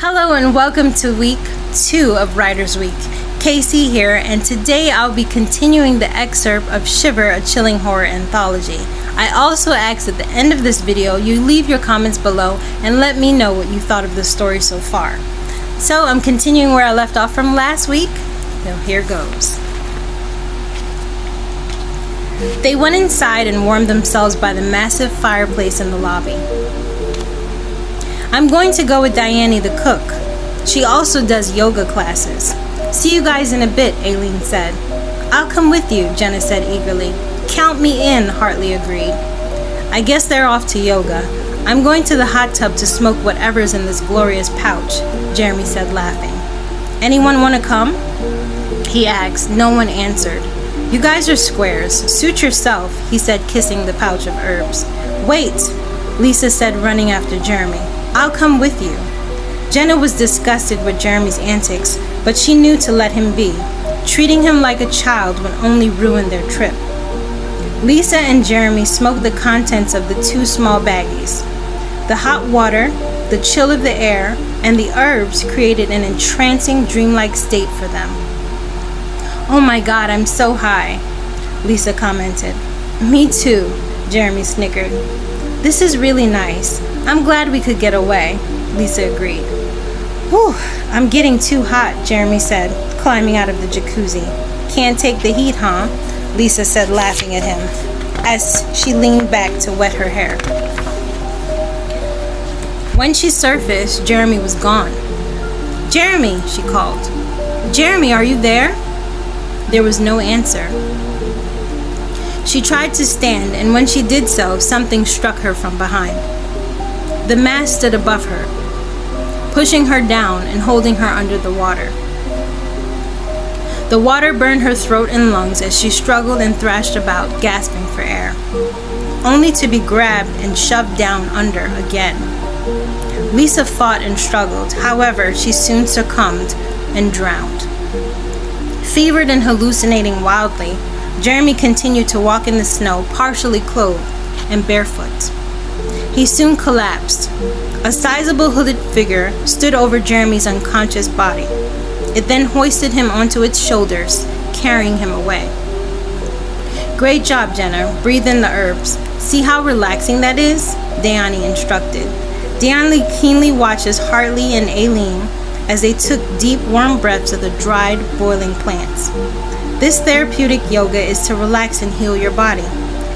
Hello and welcome to week 2 of Writer's Week. Casey here, and today I'll be continuing the excerpt of Shiver, a chilling horror anthology. I also ask at the end of this video you leave your comments below and let me know what you thought of the story so far. So I'm continuing where I left off from last week, so here goes. They went inside and warmed themselves by the massive fireplace in the lobby. I'm going to go with Diane the cook. She also does yoga classes. See you guys in a bit, Aileen said. I'll come with you, Jenna said eagerly. Count me in, Hartley agreed. I guess they're off to yoga. I'm going to the hot tub to smoke whatever's in this glorious pouch, Jeremy said laughing. Anyone want to come? He asked. No one answered. You guys are squares. Suit yourself, he said, kissing the pouch of herbs. Wait, Lisa said, running after Jeremy. I'll come with you. Jenna was disgusted with Jeremy's antics, but she knew to let him be. Treating him like a child would only ruin their trip. Lisa and Jeremy smoked the contents of the 2 small baggies. The hot water, the chill of the air, and the herbs created an entrancing dreamlike state for them. Oh my God, I'm so high, Lisa commented. Me too, Jeremy snickered. This is really nice. I'm glad we could get away, Lisa agreed. Whew, I'm getting too hot, Jeremy said, climbing out of the jacuzzi. Can't take the heat, huh? Lisa said, laughing at him, as she leaned back to wet her hair. When she surfaced, Jeremy was gone. Jeremy, she called. Jeremy, are you there? There was no answer. She tried to stand, and when she did so, something struck her from behind. The mass stood above her, pushing her down and holding her under the water. The water burned her throat and lungs as she struggled and thrashed about, gasping for air, only to be grabbed and shoved down under again. Lisa fought and struggled. However, she soon succumbed and drowned. Fevered and hallucinating wildly, Jeremy continued to walk in the snow, partially clothed and barefoot. He soon collapsed. A sizable hooded figure stood over Jeremy's unconscious body. It then hoisted him onto its shoulders, carrying him away. Great job, Jenna. Breathe in the herbs. See how relaxing that is? Diane instructed. Diane keenly watches Hartley and Aileen as they took deep, warm breaths of the dried, boiling plants. This therapeutic yoga is to relax and heal your body.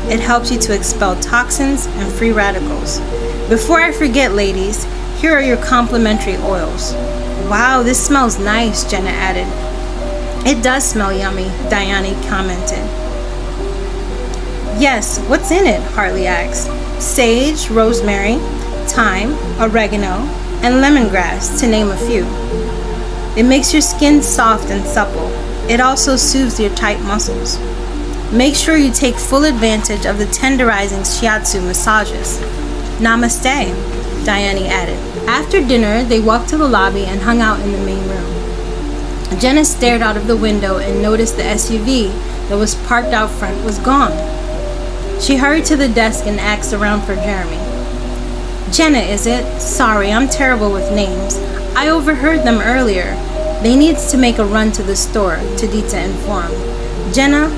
It helps you to expel toxins and free radicals. Before I forget, ladies, here are your complimentary oils. Wow, this smells nice, Jenna added. It does smell yummy, Diane commented. Yes, what's in it? Hartley asked. Sage, rosemary, thyme, oregano, and lemongrass, to name a few. It makes your skin soft and supple. It also soothes your tight muscles. Make sure you take full advantage of the tenderizing shiatsu massages. Namaste, Diane added. After dinner, they walked to the lobby and hung out in the main room. Jenna stared out of the window and noticed the SUV that was parked out front was gone. She hurried to the desk and asked around for Jeremy. Jenna, is it? Sorry, I'm terrible with names. I overheard them earlier. They need to make a run to the store, Tadita informed. Jenna,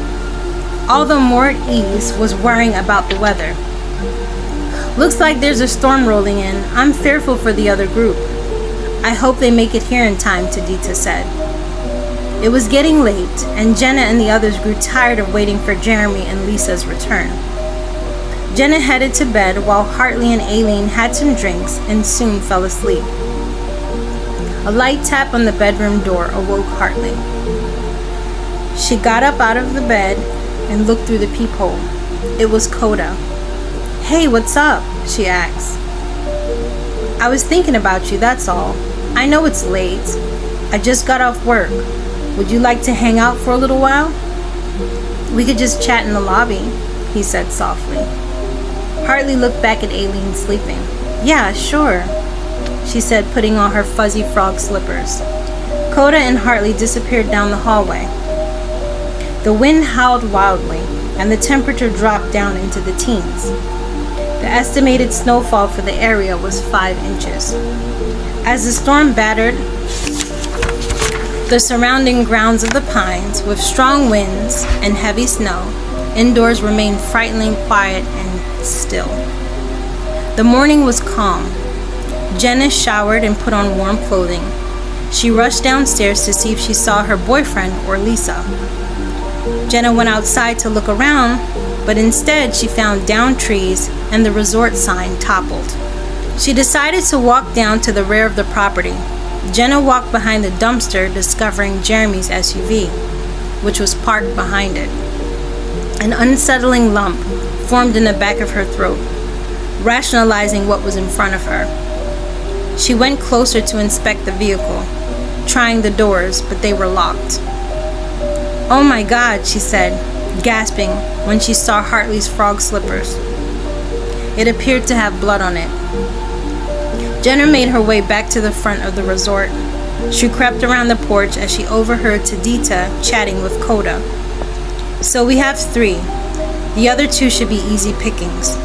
although more at ease, was worrying about the weather. Looks like there's a storm rolling in. I'm fearful for the other group. I hope they make it here in time, Tadita said. It was getting late, and Jenna and the others grew tired of waiting for Jeremy and Lisa's return. Jenna headed to bed while Hartley and Aileen had some drinks and soon fell asleep. A light tap on the bedroom door awoke Hartley. She got up out of the bed and looked through the peephole. It was Coda. Hey, what's up? She asked. I was thinking about you, that's all. I know it's late. I just got off work. Would you like to hang out for a little while? We could just chat in the lobby, he said softly. Hartley looked back at Aileen sleeping. Yeah, sure, she said, putting on her fuzzy frog slippers. Coda and Hartley disappeared down the hallway. The wind howled wildly, and the temperature dropped down into the teens. The estimated snowfall for the area was 5 inches. As the storm battered the surrounding grounds of the pines with strong winds and heavy snow, indoors remained frighteningly quiet and still. The morning was calm. Jenna showered and put on warm clothing. She rushed downstairs to see if she saw her boyfriend or Lisa. Jenna went outside to look around, but instead she found downed trees and the resort sign toppled. She decided to walk down to the rear of the property. Jenna walked behind the dumpster, discovering Jeremy's SUV, which was parked behind it. An unsettling lump formed in the back of her throat, rationalizing what was in front of her. She went closer to inspect the vehicle, trying the doors, but they were locked. "Oh my God," she said, gasping when she saw Hartley's frog slippers. It appeared to have blood on it. Jenna made her way back to the front of the resort. She crept around the porch as she overheard 𝗸𝗶𝗲𝗄𝗏 chatting with Coda. "So we have 3. The other 2 should be easy pickings.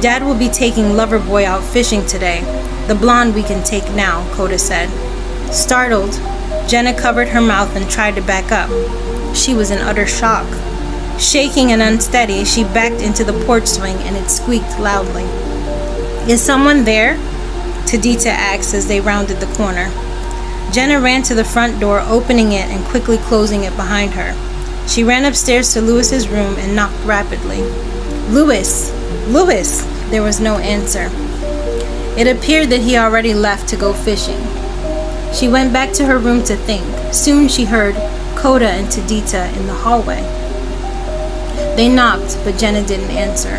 Dad will be taking 𝗍𝗶𝗏𝗃𝗏𝗁 out fishing today. The blonde we can take now," Coda said. Startled, Jenna covered her mouth and tried to back up. She was in utter shock. Shaking and unsteady, she backed into the porch swing and it squeaked loudly. "Is someone there?" 𝗸𝗶𝗲𝗄𝗏 asked as they rounded the corner. Jenna ran to the front door, opening it and quickly closing it behind her. She ran upstairs to Louis's room and knocked rapidly. "Louis! Louis!" There was no answer. It appeared that he already left to go fishing. She went back to her room to think. Soon she heard Coda and 𝗸𝗶𝗲𝗄𝗏 in the hallway. They knocked, but Jenna didn't answer.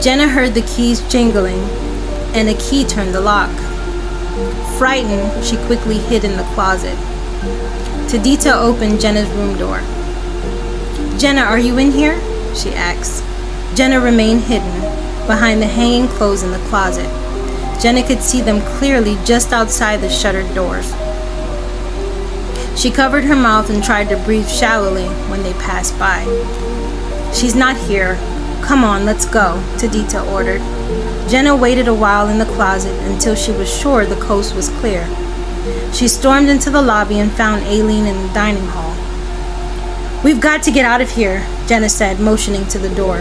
Jenna heard the keys jingling, and a key turned the lock. Frightened, she quickly hid in the closet. 𝗸𝗶𝗄𝗏 opened Jenna's room door. "Jenna, are you in here?" she asked. Jenna remained hidden behind the hanging clothes in the closet. Jenna could see them clearly just outside the shuttered doors. She covered her mouth and tried to breathe shallowly when they passed by. "She's not here. Come on, let's go," 𝗸𝗶𝗄𝗏 ordered. Jenna waited a while in the closet until she was sure the coast was clear. She stormed into the lobby and found Aileen in the dining hall. "We've got to get out of here," Jenna said, motioning to the door.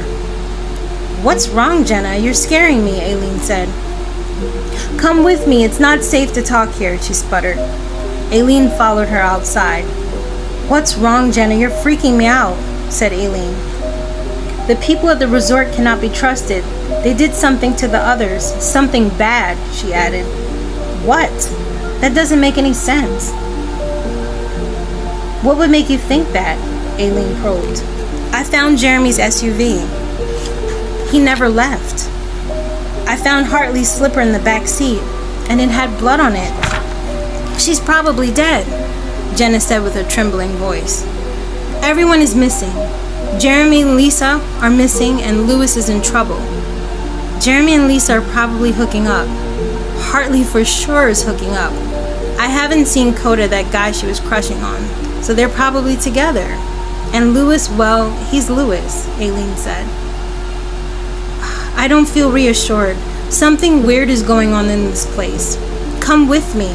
"What's wrong, Jenna? You're scaring me," Aileen said. "Come with me. It's not safe to talk here," she sputtered. Aileen followed her outside. "What's wrong, Jenna? You're freaking me out," said Aileen. "The people at the resort cannot be trusted. They did something to the others. Something bad," she added. "What? That doesn't make any sense." "What would make you think that?" Aileen probed. "I found Jeremy's SUV. He never left. I found Hartley's slipper in the back seat, and it had blood on it. She's probably dead," Jenna said with a trembling voice. "Everyone is missing. Jeremy and Lisa are missing, and Louis is in trouble. Jeremy and Lisa are probably hooking up. Hartley for sure is hooking up. I haven't seen Coda, that guy she was crushing on, so they're probably together. And Louis, well, he's Louis," Aileen said. "I don't feel reassured. Something weird is going on in this place. Come with me.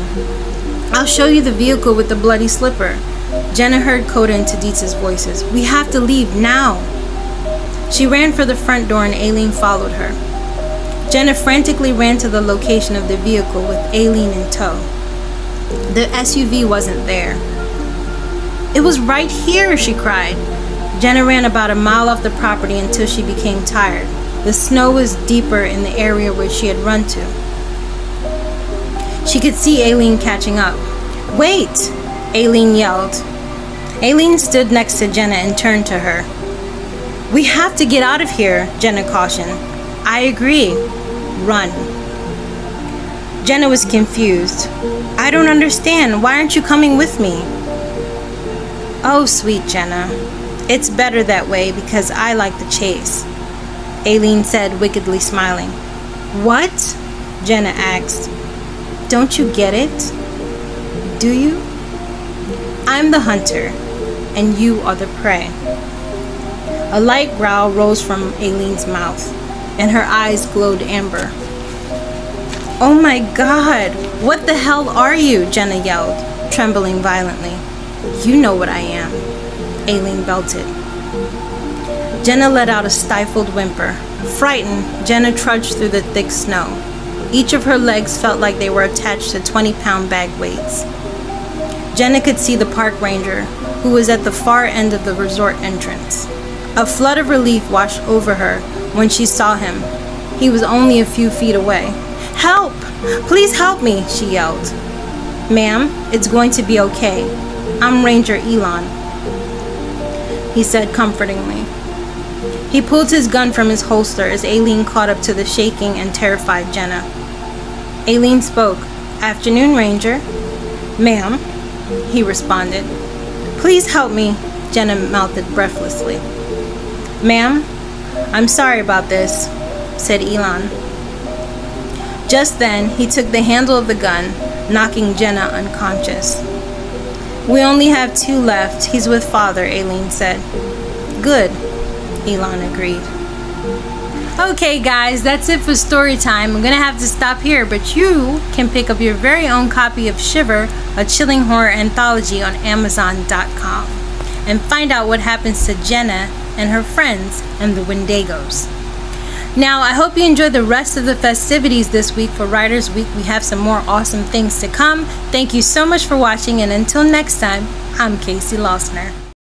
I'll show you the vehicle with the bloody slipper." Jenna heard Coda and 𝗸𝗶𝗲𝗄𝗏's voices. "We have to leave now." She ran for the front door and Aileen followed her. Jenna frantically ran to the location of the vehicle with Aileen in tow. The SUV wasn't there. "It was right here," she cried. Jenna ran about a mile off the property until she became tired. The snow was deeper in the area where she had run to. She could see Aileen catching up. "Wait!" Aileen yelled. Aileen stood next to Jenna and turned to her. "We have to get out of here," Jenna cautioned. "I agree. Run." Jenna was confused. "I don't understand. Why aren't you coming with me?" "Oh, sweet Jenna. It's better that way because I like the chase," Aileen said, wickedly smiling. "What?" Jenna asked. "Don't you get it? Do you? I'm the hunter, and you are the prey." A light growl rose from Aileen's mouth. and her eyes glowed amber. "Oh my God, what the hell are you?" Jenna yelled, trembling violently. "You know what I am," Aileen belted. Jenna let out a stifled whimper. Frightened, Jenna trudged through the thick snow. Each of her legs felt like they were attached to 20-pound bag weights. Jenna could see the park ranger, who was at the far end of the resort entrance. A flood of relief washed over her when she saw him. He was only a few feet away. "Help! Please help me!" she yelled. "Ma'am, it's going to be okay. I'm Ranger Elon," he said comfortingly. He pulled his gun from his holster as Aileen caught up to the shaking and terrified Jenna. Aileen spoke. "Afternoon, Ranger." "Ma'am," he responded. "Please help me," Jenna mouthed breathlessly. "Ma'am, I'm sorry about this," said Elon. Just then, he took the handle of the gun, knocking Jenna unconscious. "We only have 2 left. He's with Father," Aileen said. "Good," Elon agreed. Okay guys, that's it for story time. I'm gonna have to stop here, but you can pick up your very own copy of Shiver, a chilling horror anthology on Amazon.com and find out what happens to Jenna and her friends and the Wendigos. Now, I hope you enjoyed the rest of the festivities this week for Writers Week. We have some more awesome things to come. Thank you so much for watching, and until next time, I'm Casey Losner.